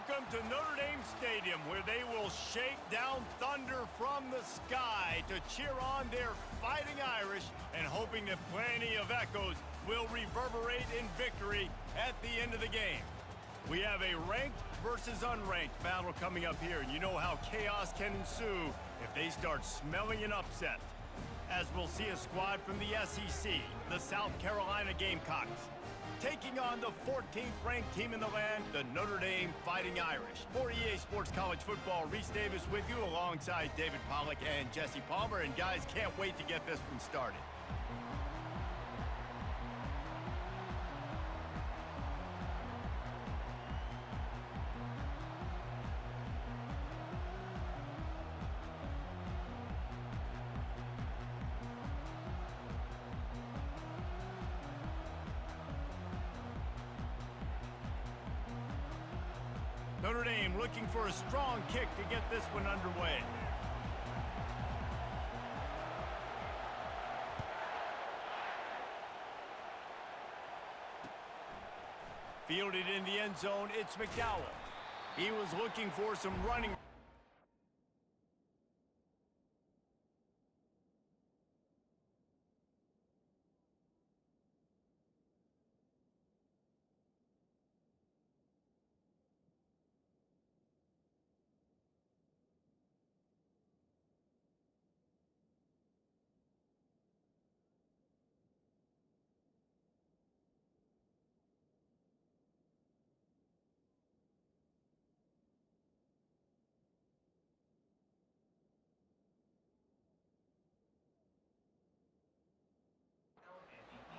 Welcome to Notre Dame Stadium, where they will shake down thunder from the sky to cheer on their Fighting Irish and hoping that plenty of echoes will reverberate in victory at the end of the game. We have a ranked versus unranked battle coming up here, and you know how chaos can ensue if they start smelling an upset. As we'll see a squad from the SEC, the South Carolina Gamecocks, taking on the 14th ranked team in the land, the Notre Dame Fighting Irish. For EA Sports College Football, Reese Davis with you alongside David Pollack and Jesse Palmer. And guys, can't wait to get this one started. Notre Dame looking for a strong kick to get this one underway. Fielded in the end zone, it's McDowell. He was looking for some running.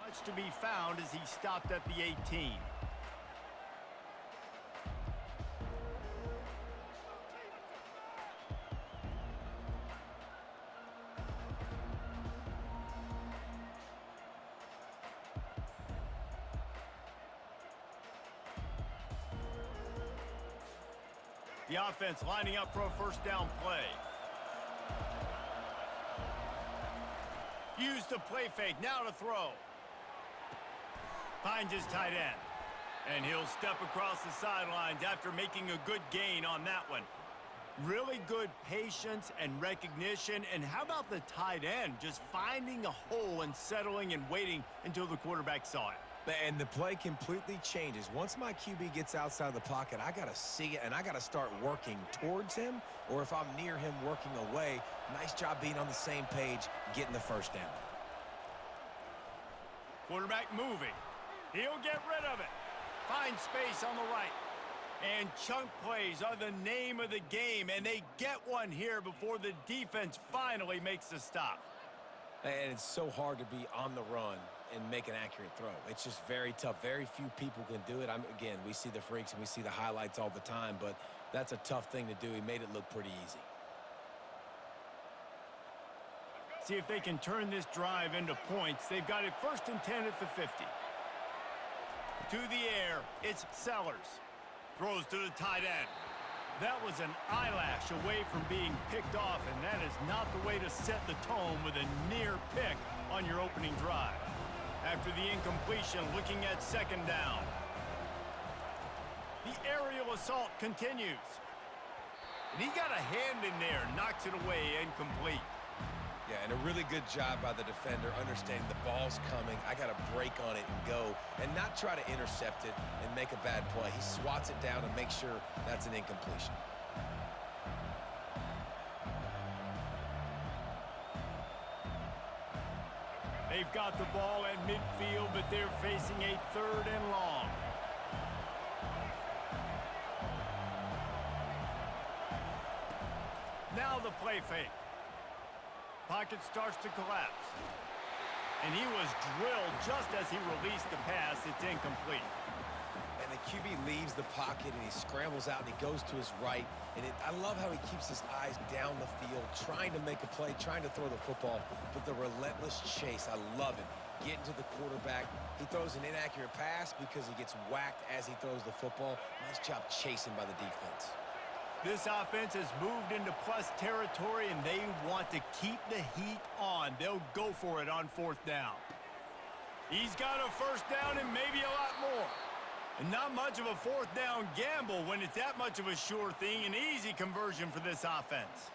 Much to be found as he stopped at the 18. The offense lining up for a first down play. Use the play fake, now to throw. Finds his tight end. And he'll step across the sidelines after making a good gain on that one. Really good patience and recognition. And how about the tight end just finding a hole and settling and waiting until the quarterback saw it? And the play completely changes. Once my QB gets outside of the pocket, I got to see it, and I got to start working towards him, or if I'm near him, working away. Nice job being on the same page, getting the first down. Quarterback moving. He'll get rid of it. Find space on the right. And chunk plays are the name of the game, and they get one here before the defense finally makes the stop. And it's so hard to be on the run and make an accurate throw. It's just very tough. Very few people can do it. Again, we see the freaks and we see the highlights all the time, but that's a tough thing to do. He made it look pretty easy. See if they can turn this drive into points. They've got it 1st and 10 at the 50. To the air, it's Sellers. Throws to the tight end. That was an eyelash away from being picked off, and that is not the way to set the tone with a near pick on your opening drive. After the incompletion, looking at second down. The aerial assault continues. And he got a hand in there, knocks it away, incomplete. Yeah, and a really good job by the defender understanding the ball's coming. I got to break on it and go and not try to intercept it and make a bad play. He swats it down and makes sure that's an incompletion. They've got the ball at midfield, but they're facing a 3rd and long. Now the play fake. Pocket starts to collapse. And he was drilled just as he released the pass. It's incomplete. And the QB leaves the pocket, and he scrambles out, and he goes to his right. And I love how he keeps his eyes down the field, trying to make a play, trying to throw the football, but the relentless chase, I love it. Getting to the quarterback. He throws an inaccurate pass because he gets whacked as he throws the football. Nice job chasing by the defense. This offense has moved into plus territory, and they want to keep the heat on. They'll go for it on 4th down. He's got a first down and maybe a lot more. And not much of a fourth down gamble when it's that much of a sure thing, an easy conversion for this offense.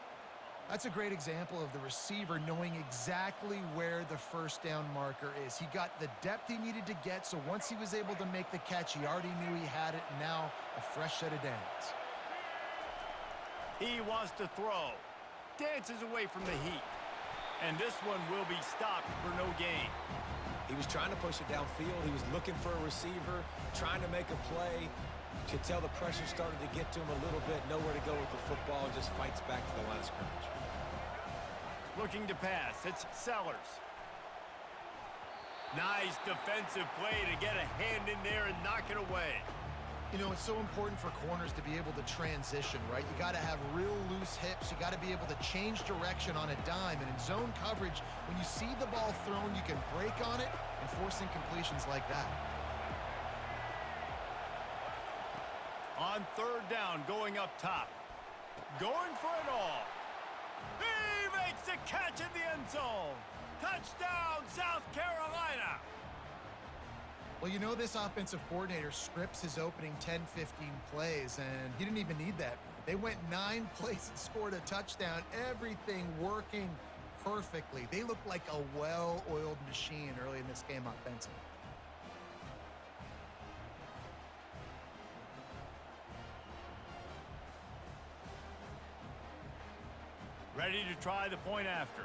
That's a great example of the receiver knowing exactly where the first down marker is. He got the depth he needed to get, so once he was able to make the catch, he already knew he had it, and now a fresh set of downs. He wants to throw. Dances away from the heat. And this one will be stopped for no gain. He was trying to push it downfield. He was looking for a receiver, trying to make a play. You could tell the pressure started to get to him a little bit. Nowhere to go with the football. Just fights back to the line of scrimmage. Looking to pass. It's Sellers. Nice defensive play to get a hand in there and knock it away. You know, it's so important for corners to be able to transition, right? You got to have real loose hips. You got to be able to change direction on a dime. And in zone coverage, when you see the ball thrown, you can break on it and force incompletions like that. On third down, going up top. Going for it all. He makes the catch in the end zone. Touchdown, South Carolina. Well, you know, this offensive coordinator scripts his opening 10, 15 plays, and he didn't even need that. They went 9 plays and scored a touchdown, everything working perfectly. They looked like a well-oiled machine early in this game offensively. Ready to try the point after.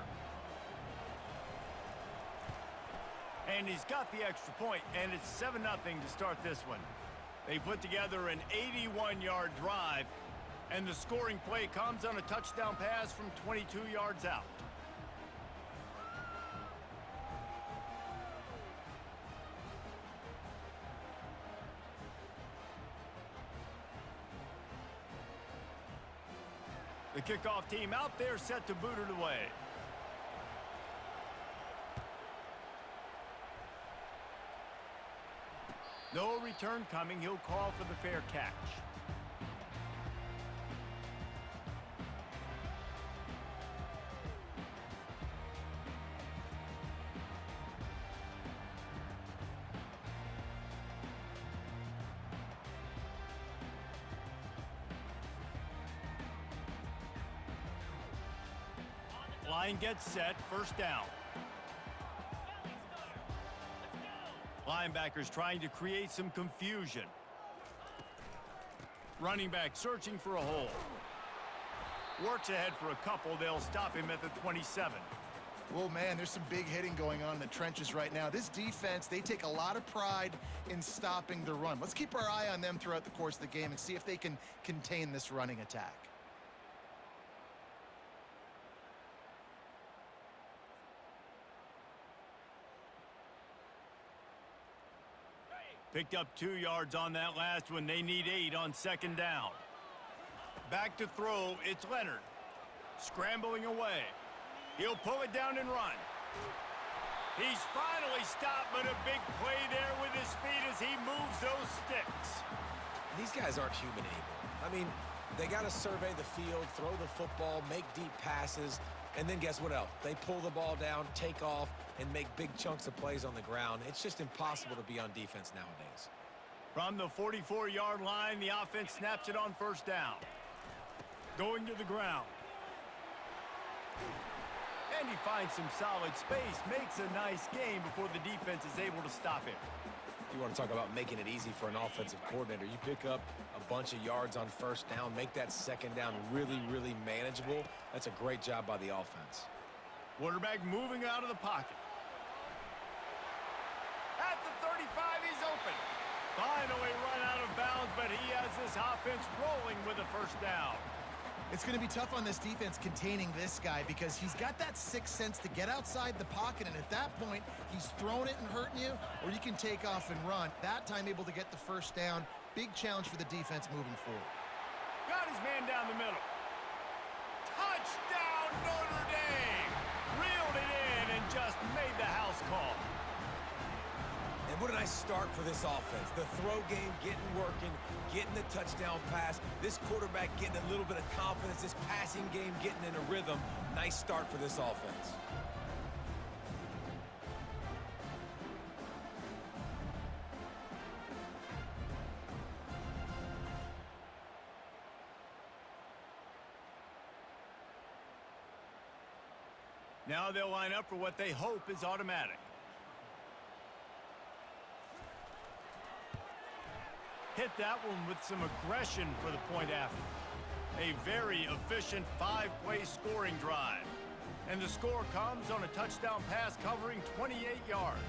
And he's got the extra point, and it's 7-0 to start this one. They put together an 81-yard drive, and the scoring play comes on a touchdown pass from 22 yards out. The kickoff team out there set to boot it away. No return coming. He'll call for the fair catch. Line gets set, first down. Linebackers trying to create some confusion. Running back searching for a hole. Works ahead for a couple. They'll stop him at the 27. Well, man, there's some big hitting going on in the trenches right now. This defense, they take a lot of pride in stopping the run. Let's keep our eye on them throughout the course of the game and see if they can contain this running attack. Picked up 2 yards on that last one. They need 8 on second down. Back to throw. It's Leonard. Scrambling away. He'll pull it down and run. He's finally stopped, but a big play there with his feet as he moves those sticks. These guys aren't human anymore. I mean, they got to survey the field, throw the football, make deep passes, and then guess what else? They pull the ball down, take off, and make big chunks of plays on the ground. It's just impossible to be on defense nowadays. From the 44-yard line, the offense snaps it on first down. Going to the ground. And he finds some solid space, makes a nice game before the defense is able to stop him. You want to talk about making it easy for an offensive coordinator. You pick up a bunch of yards on first down, make that second down really, really manageable. That's a great job by the offense. Quarterback moving out of the pocket. At the 35, he's open. Finally run out of bounds, but he has this offense rolling with a first down. It's going to be tough on this defense containing this guy because he's got that sixth sense to get outside the pocket, and at that point, he's throwing it and hurting you, or you can take off and run. That time able to get the first down. Big challenge for the defense moving forward. Got his man down the middle. Touchdown, Notre Dame! Reeled it in and just made the house call. And what a nice start for this offense. The throw game getting working, getting the touchdown pass. This quarterback getting a little bit of confidence. This passing game getting in a rhythm. Nice start for this offense. Now they'll line up for what they hope is automatic. Hit that one with some aggression for the point after. A very efficient 5-play scoring drive. And the score comes on a touchdown pass covering 28 yards.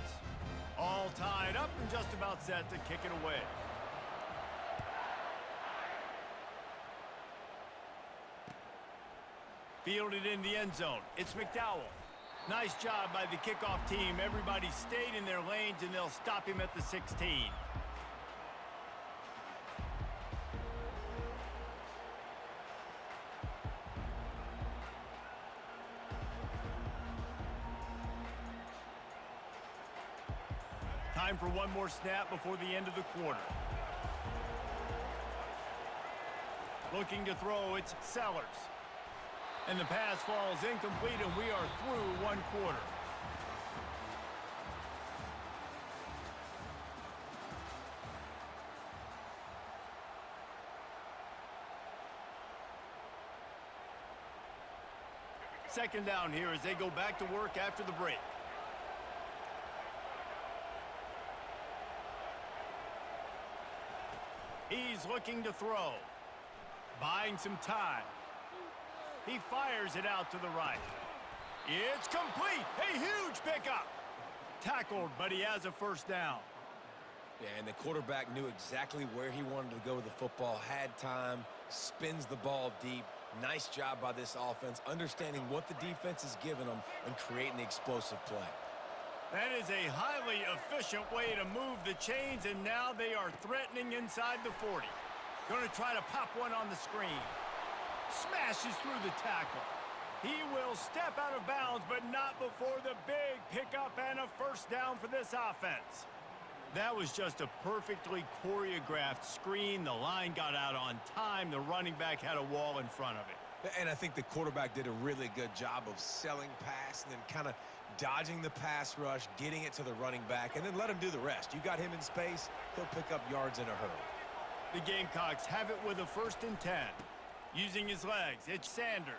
All tied up and just about set to kick it away. Fielded in the end zone. It's McDowell. Nice job by the kickoff team. Everybody stayed in their lanes, and they'll stop him at the 16. Time for one more snap before the end of the quarter. Looking to throw, it's Sellers. And the pass falls incomplete, and we are through one quarter. Second down here as they go back to work after the break. He's looking to throw. Buying some time. He fires it out to the right. It's complete. A huge pickup. Tackled, but he has a first down. Yeah, and the quarterback knew exactly where he wanted to go with the football, had time, spins the ball deep. Nice job by this offense, understanding what the defense is giving them and creating the explosive play. That is a highly efficient way to move the chains, and now they are threatening inside the 40. Going to try to pop one on the screen. Smashes through the tackle. He will step out of bounds, but not before the big pickup and a first down for this offense. That was just a perfectly choreographed screen. The line got out on time. The running back had a wall in front of it. And I think the quarterback did a really good job of selling pass and then kind of dodging the pass rush, getting it to the running back, and then let him do the rest. You got him in space, he'll pick up yards in a hurry. The Gamecocks have it with a 1st and 10. Using his legs, it's Sanders.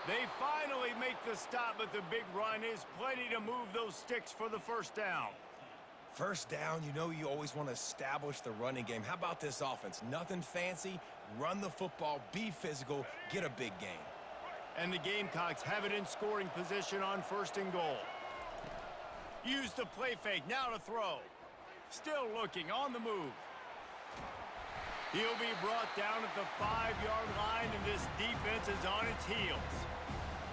They finally make the stop, but the big run is plenty to move those sticks for the first down. First down, you know you always want to establish the running game. How about this offense? Nothing fancy. Run the football, be physical, get a big gain. And the Gamecocks have it in scoring position on 1st and goal. Use the play fake, now to throw. Still looking, on the move. He'll be brought down at the 5-yard line, and this defense is on its heels.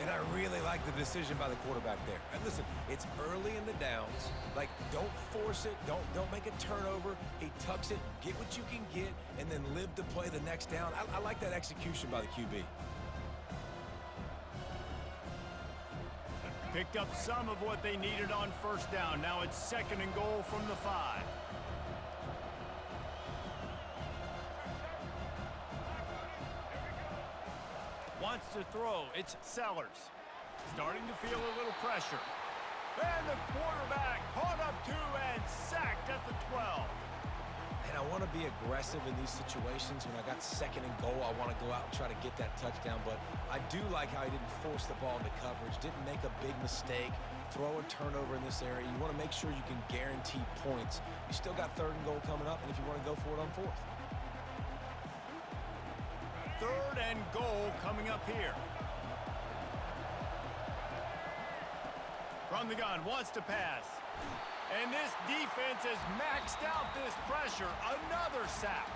And I really like the decision by the quarterback there. And listen, it's early in the downs. Like, don't force it. Don't make a turnover. He tucks it, get what you can get, and then live to play the next down. I like that execution by the QB. Picked up some of what they needed on first down. Now it's 2nd and goal from the 5. Wants to throw. It's Sellers. Starting to feel a little pressure. And the quarterback caught up to and sacked at the 12. And I want to be aggressive in these situations. When I got 2nd and goal, I want to go out and try to get that touchdown. But I do like how he didn't force the ball into coverage, didn't make a big mistake, throw a turnover in this area. You want to make sure you can guarantee points. You still got 3rd and goal coming up, and if you want to go for it on 4th. 3rd and goal coming up here. From the gun, wants to pass. And this defense has maxed out this pressure. Another sack.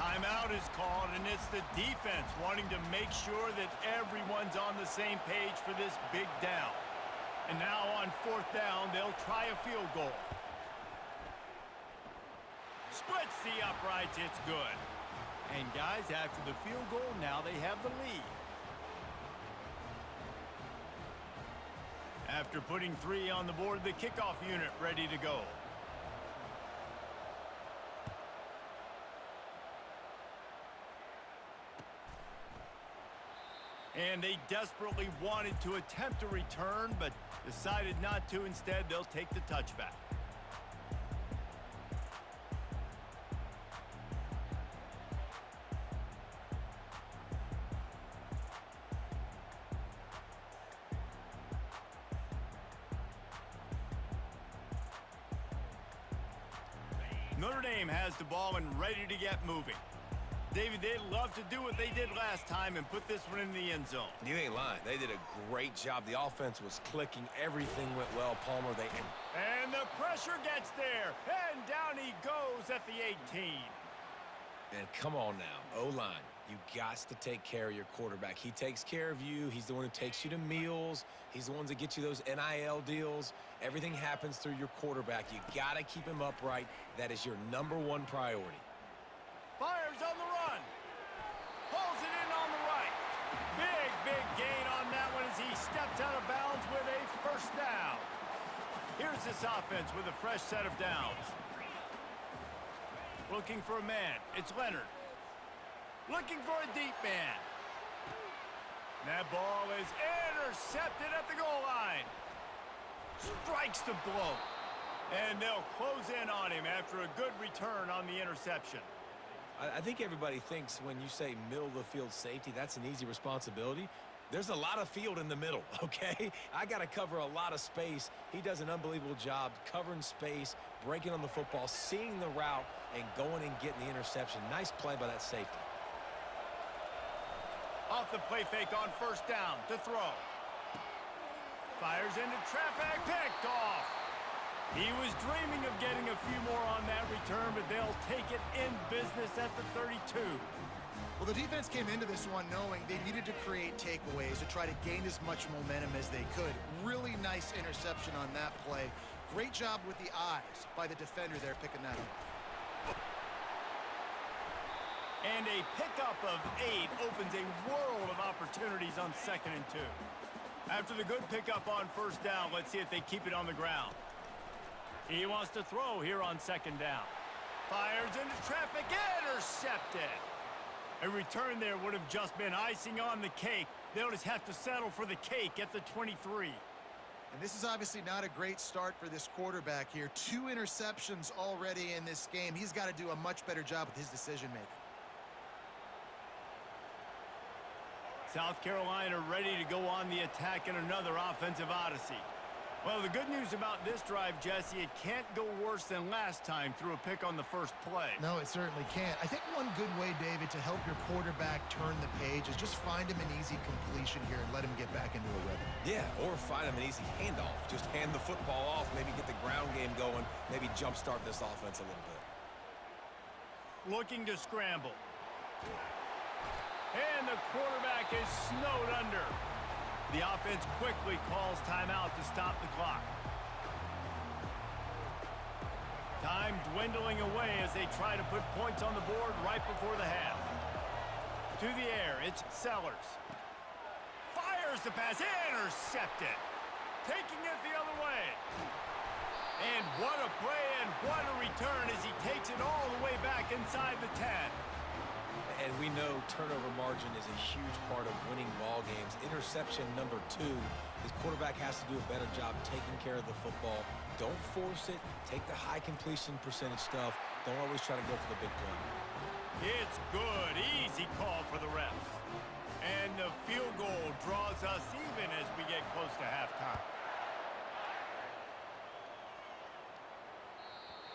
Timeout is called, and it's the defense wanting to make sure that everyone's on the same page for this big down. And now on 4th down, they'll try a field goal. Splits the uprights, it's good. And guys, after the field goal, now they have the lead. After putting 3 on the board, the kickoff unit ready to go. And they desperately wanted to attempt a return, but decided not to. Instead, they'll take the touchback. Notre Dame has the ball and ready to get moving. David, they'd love to do what they did last time and put this one in the end zone. You ain't lying. They did a great job. The offense was clicking. Everything went well. Palmer, And the pressure gets there. And down he goes at the 18. And come on now, O-line. You got to take care of your quarterback. He takes care of you. He's the one who takes you to meals. He's the one that gets you those NIL deals. Everything happens through your quarterback. You got to keep him upright. That is your #1 priority. Fires on the run. Pulls it in on the right. Big gain on that one as he steps out of bounds with a first down. Here's this offense with a fresh set of downs. Looking for a man. It's Leonard. Looking for a deep man. That ball is intercepted at the goal line. Strikes the blow. And they'll close in on him after a good return on the interception. I think everybody thinks when you say middle of the field safety, that's an easy responsibility. There's a lot of field in the middle, okay? I got to cover a lot of space. He does an unbelievable job covering space, breaking on the football, seeing the route, and going and getting the interception. Nice play by that safety. Off the play fake on first down to throw. Fires into traffic, picked off. He was dreaming of getting a few more on that return, but they'll take it in business at the 32. Well, the defense came into this one knowing they needed to create takeaways to try to gain as much momentum as they could. Really nice interception on that play. Great job with the eyes by the defender there picking that up. And a pickup of 8 opens a world of opportunities on 2nd and 2. After the good pickup on first down, let's see if they keep it on the ground. He wants to throw here on 2nd down. Fires into traffic, intercepted. A return there would have just been icing on the cake. They'll just have to settle for the cake at the 23. And this is obviously not a great start for this quarterback here. 2 interceptions already in this game. He's got to do a much better job with his decision-making. South Carolina ready to go on the attack in another offensive odyssey. Well, the good news about this drive, Jesse, it can't go worse than last time through a pick on the first play. No, it certainly can't. I think one good way, David, to help your quarterback turn the page is just find him an easy completion here and let him get back into a rhythm. Yeah, or find him an easy handoff. Just hand the football off, maybe get the ground game going, maybe jumpstart this offense a little bit. Looking to scramble. And the quarterback is snowed under. The offense quickly calls timeout to stop the clock. Time dwindling away as they try to put points on the board right before the half. To the air, it's Sellers. Fires the pass, intercepted. Taking it the other way. And what a play and what a return as he takes it all the way back inside the 10. And we know turnover margin is a huge part of winning ball games. Interception number 2. His quarterback has to do a better job taking care of the football. Don't force it. Take the high completion percentage stuff. Don't always try to go for the big play. It's good. Easy call for the refs. And the field goal draws us even as we get close to halftime.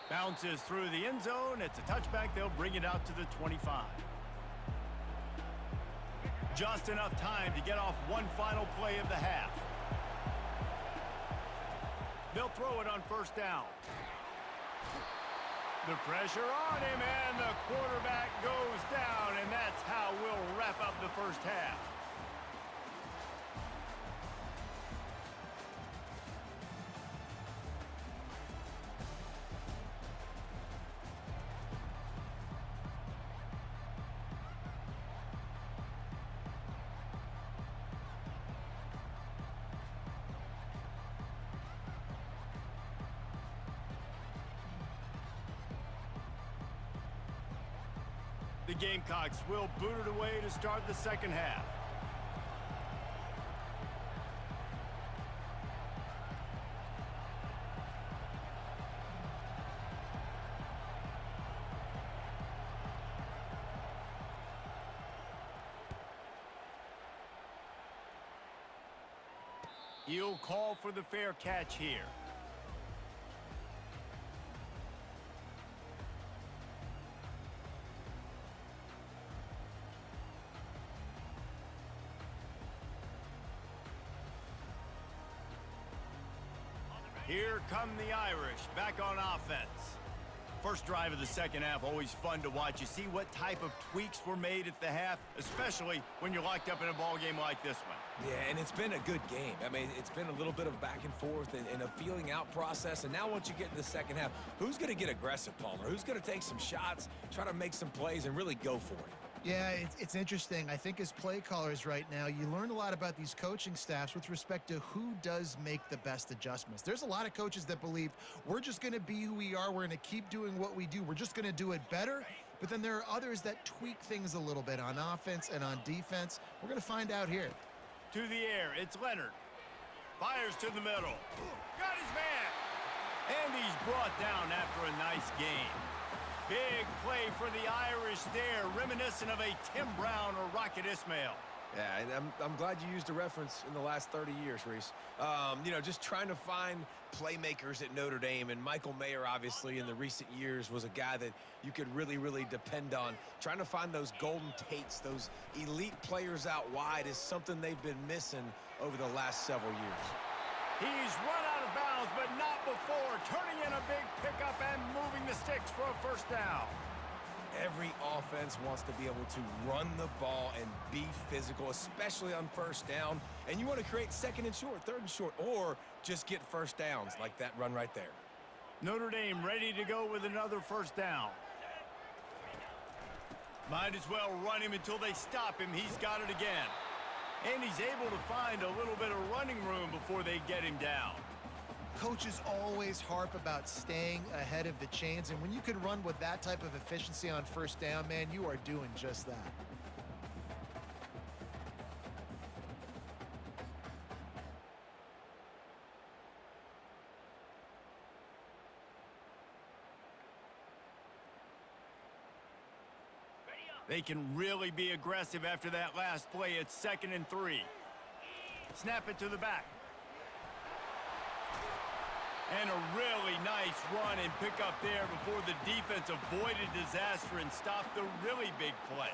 Bounces through the end zone. It's a touchback. They'll bring it out to the 25. Just enough time to get off one final play of the half. They'll throw it on first down. The pressure on him, and the quarterback goes down, and that's how we'll wrap up the first half. The Gamecocks will boot it away to start the second half. He'll call for the fair catch here. Here come the Irish back on offense. First drive of the second half, always fun to watch. You see what type of tweaks were made at the half, especially when you're locked up in a ball game like this one. Yeah, and it's been a good game. I mean, it's been a little bit of back and forth and a feeling out process. And now once you get in the second half, who's going to get aggressive, Palmer? Who's going to take some shots, try to make some plays, and really go for it? Yeah, it's interesting. I think as play callers right now, you learn a lot about these coaching staffs with respect to who does make the best adjustments. There's a lot of coaches that believe we're just going to be who we are. We're going to keep doing what we do. We're just going to do it better. But then there are others that tweak things a little bit on offense and on defense. We're going to find out here. To the air, it's Leonard. Fires to the middle. Got his man. And he's brought down after a nice gain. Big play for the Irish there, reminiscent of a Tim Brown or Rocket Ismail. Yeah, and I'm glad you used a reference in the last 30 years, Reese. You know, just trying to find playmakers at Notre Dame, and Michael Mayer, obviously, in the recent years was a guy that you could really, really depend on. Trying to find those golden Tates, those elite players out wide is something they've been missing over the last several years. He's run out of bounds, but not before, turning in a big pickup and moving the sticks for a first down. Every offense wants to be able to run the ball and be physical, especially on first down. And you want to create second and short, third and short, or just get first downs like that run right there. Notre Dame ready to go with another first down. Might as well run him until they stop him. He's got it again. And he's able to find a little bit of running room before they get him down. Coaches always harp about staying ahead of the chains, and when you can run with that type of efficiency on first down, man, you are doing just that. They can really be aggressive after that last play. It's 2nd and 3. Snap it to the back. And a really nice run and pick up there before the defense avoided disaster and stopped the really big play.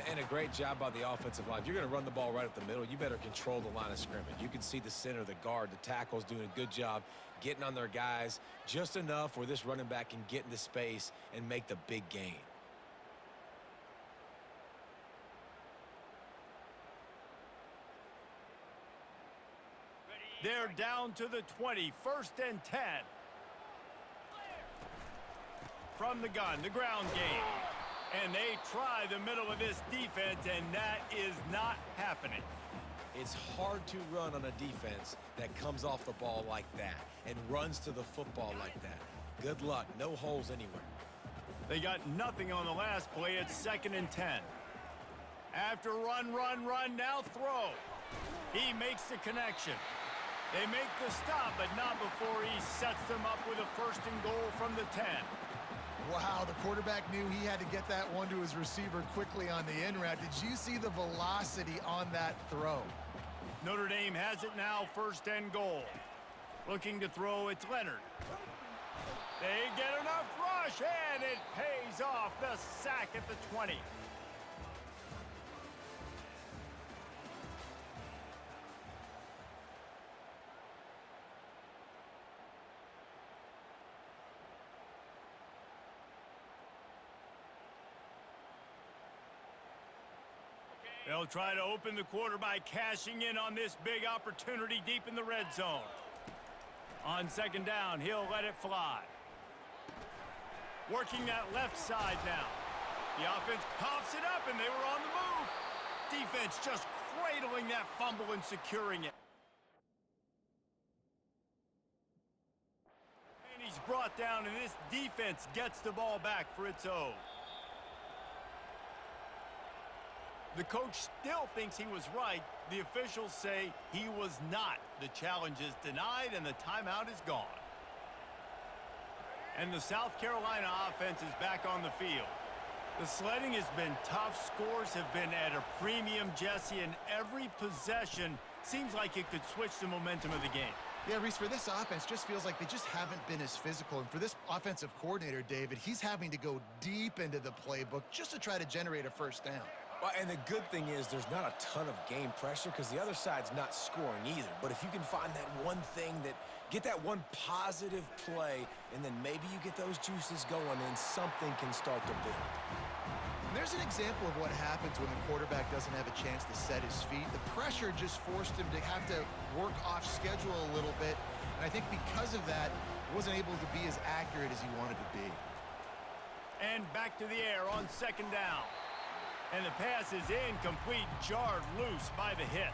And a great job by the offensive line. If you're going to run the ball right up the middle, you better control the line of scrimmage. You can see the center, the guard, the tackles doing a good job getting on their guys just enough where this running back can get into space and make the big gain. They're down to the 20, 1st and 10. From the gun, the ground game. And they try the middle of this defense, and that is not happening. It's hard to run on a defense that comes off the ball like that and runs to the football like that. Good luck. No holes anywhere. They got nothing on the last play. It's 2nd and 10. After run, now throw. He makes the connection. They make the stop, but not before he sets them up with a 1st and goal from the 10. Wow, the quarterback knew he had to get that one to his receiver quickly on the in route. Did you see the velocity on that throw? Notre Dame has it now, 1st and goal. Looking to throw, it's Leonard. They get enough rush, and it pays off. The sack at the 20. They'll try to open the quarter by cashing in on this big opportunity deep in the red zone. On 2nd down, he'll let it fly. Working that left side now. The offense coughs it up, and they were on the move. Defense just cradling that fumble and securing it. And he's brought down, and this defense gets the ball back for its own. The coach still thinks he was right. The officials say he was not. The challenge is denied, and the timeout is gone. And the South Carolina offense is back on the field. The sledding has been tough. Scores have been at a premium, Jesse, and every possession seems like it could switch the momentum of the game. Yeah, Reese, for this offense, just feels like they just haven't been as physical. And for this offensive coordinator, David, he's having to go deep into the playbook just to try to generate a 1st down. Well, and the good thing is there's not a ton of game pressure because the other side's not scoring either. But if you can find that one thing get that one positive play, and then maybe you get those juices going and something can start to build. And there's an example of what happens when the quarterback doesn't have a chance to set his feet. The pressure just forced him to have to work off schedule a little bit. And I think because of that, he wasn't able to be as accurate as he wanted to be. And back to the air on second down. And the pass is incomplete, jarred loose by the hit.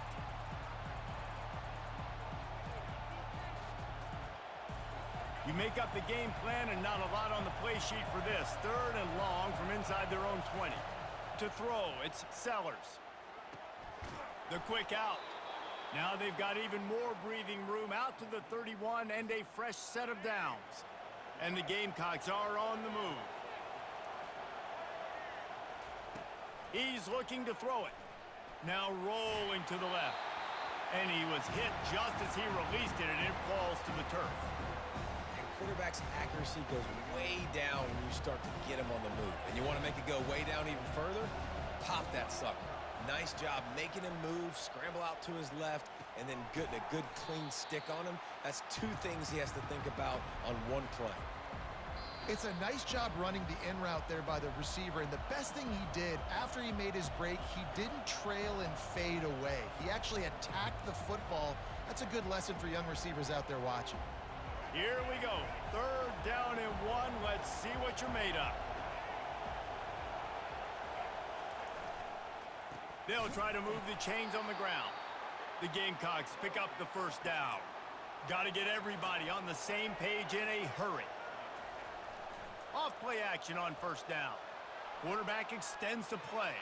You make up the game plan and not a lot on the play sheet for this. 3rd and long from inside their own 20. To throw, it's Sellers. The quick out. Now they've got even more breathing room out to the 31 and a fresh set of downs. And the Gamecocks are on the move. He's looking to throw it. Now rolling to the left. And he was hit just as he released it, and it falls to the turf. And quarterback's accuracy goes way down when you start to get him on the move. And you want to make it go way down even further? Pop that sucker. Nice job making him move, scramble out to his left, and then a good clean stick on him. That's 2 things he has to think about on one play. It's a nice job running the in route there by the receiver, and the best thing he did after he made his break, he didn't trail and fade away. He actually attacked the football. That's a good lesson for young receivers out there watching. Here we go. 3rd down and 1. Let's see what you're made of. They'll try to move the chains on the ground. The Gamecocks pick up the 1st down. Got to get everybody on the same page in a hurry. Off play action on 1st down. Quarterback extends the play.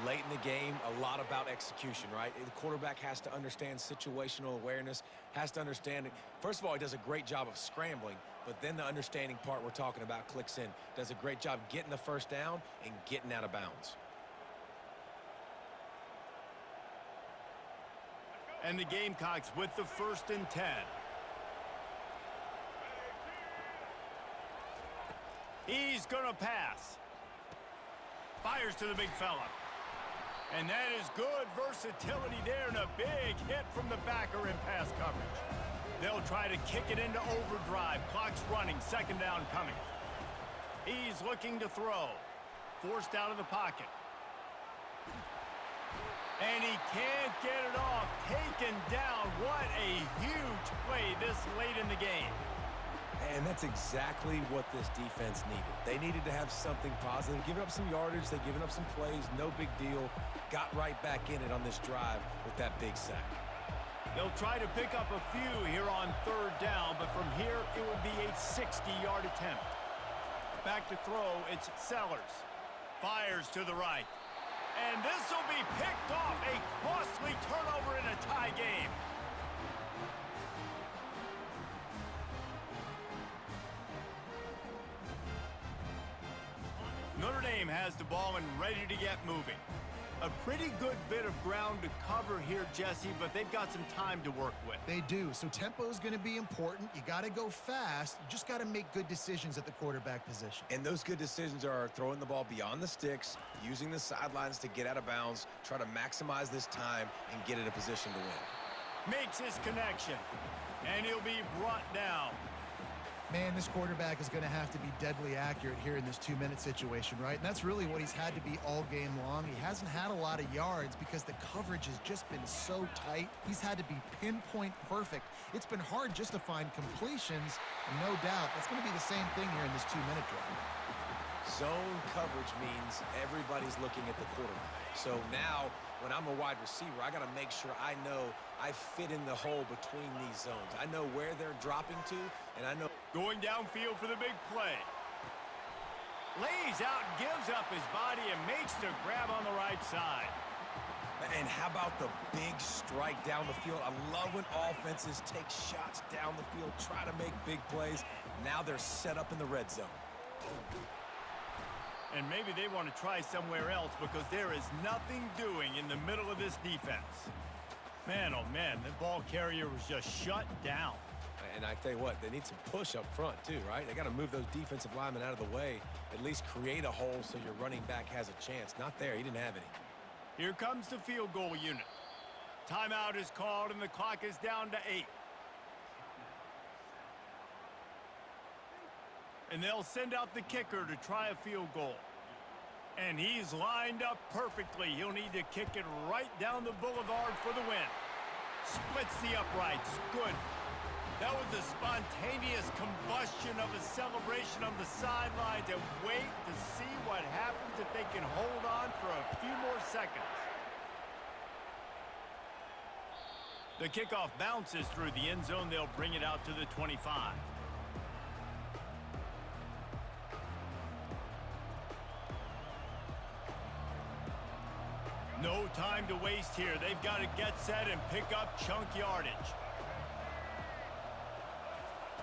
Late in the game, a lot about execution, right? The quarterback has to understand situational awareness, has to understand it. First of all, he does a great job of scrambling, but then the understanding part we're talking about clicks in. Does a great job getting the 1st down and getting out of bounds. And the Gamecocks with the 1st and 10. He's going to pass. Fires to the big fella. And that is good versatility there, and a big hit from the backer in pass coverage. They'll try to kick it into overdrive. Clock's running. 2nd down coming. He's looking to throw. Forced out of the pocket. And he can't get it off. Taken down. What a huge play this late in the game. And that's exactly what this defense needed. They needed to have something positive. Giving up some yardage, they've given up some plays, no big deal. Got right back in it on this drive with that big sack. They'll try to pick up a few here on 3rd down, but from here it will be a 60-yard attempt. Back to throw, it's Sellers. Fires to the right. And this will be picked off. A costly turnover in a tie game. Notre Dame has the ball and ready to get moving. A pretty good bit of ground to cover here, Jesse, but they've got some time to work with. They do, so tempo is going to be important. You got to go fast. You just got to make good decisions at the quarterback position. And those good decisions are throwing the ball beyond the sticks, using the sidelines to get out of bounds, try to maximize this time, and get in a position to win. Makes his connection, and he'll be brought down. Man, this quarterback is going to have to be deadly accurate here in this 2-minute situation, right? And that's really what he's had to be all game long. He hasn't had a lot of yards because the coverage has just been so tight. He's had to be pinpoint perfect. It's been hard just to find completions, and no doubt that's going to be the same thing here in this 2-minute drive. Zone coverage means everybody's looking at the quarterback. So now, when I'm a wide receiver, I got to make sure I know I fit in the hole between these zones. I know where they're dropping to, and I know... Going downfield for the big play. Lays out, gives up his body, and makes the grab on the right side. And how about the big strike down the field? I love when offenses take shots down the field, try to make big plays. Now they're set up in the red zone. And maybe they want to try somewhere else because there is nothing doing in the middle of this defense. Man, oh man, the ball carrier was just shut down. And I tell you what, they need some push up front too, right? They got to move those defensive linemen out of the way, at least create a hole so your running back has a chance. Not there. He didn't have any. Here comes the field goal unit. Timeout is called, and the clock is down to 8. And they'll send out the kicker to try a field goal. And he's lined up perfectly. He'll need to kick it right down the boulevard for the win. Splits the uprights. Good. That was a spontaneous combustion of a celebration on the sidelines, and wait to see what happens if they can hold on for a few more seconds. The kickoff bounces through the end zone. They'll bring it out to the 25. No time to waste here. They've got to get set and pick up chunk yardage.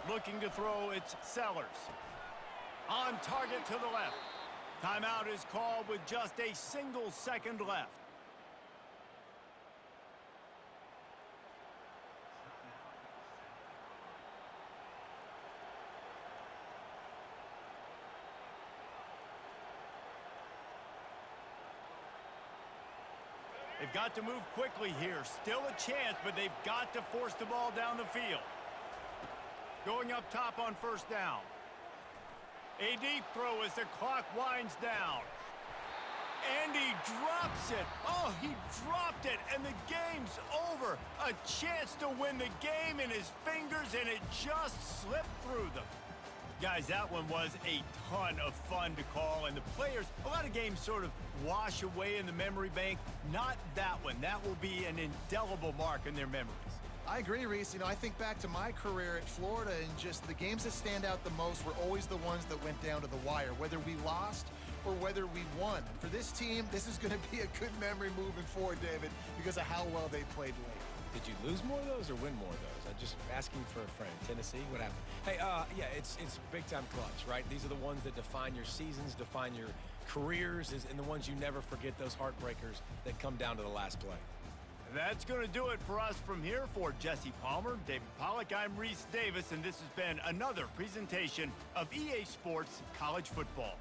Looking to throw, it's Sellers. On target to the left. Timeout is called with just a single second left. They've got to move quickly here. Still a chance, but they've got to force the ball down the field. Going up top on first down. A deep throw as the clock winds down. And he drops it. Oh, he dropped it, and the game's over. A chance to win the game in his fingers, and it just slipped through them. Guys, that one was a ton of fun to call, and the players, a lot of games sort of wash away in the memory bank. Not that one. That will be an indelible mark in their memories. I agree, Reese. I think back to my career at Florida, and just the games that stand out the most were always the ones that went down to the wire, whether we lost or whether we won. For this team, this is going to be a good memory moving forward, David, because of how well they played late. Did you lose more of those or win more of those? I'm just asking for a friend. Tennessee, what happened? Hey, yeah, it's big-time clutch, right? These are the ones that define your seasons, define your careers, and the ones you never forget, those heartbreakers that come down to the last play. That's going to do it for us from here. For Jesse Palmer, David Pollack, I'm Reese Davis, and this has been another presentation of EA Sports College Football.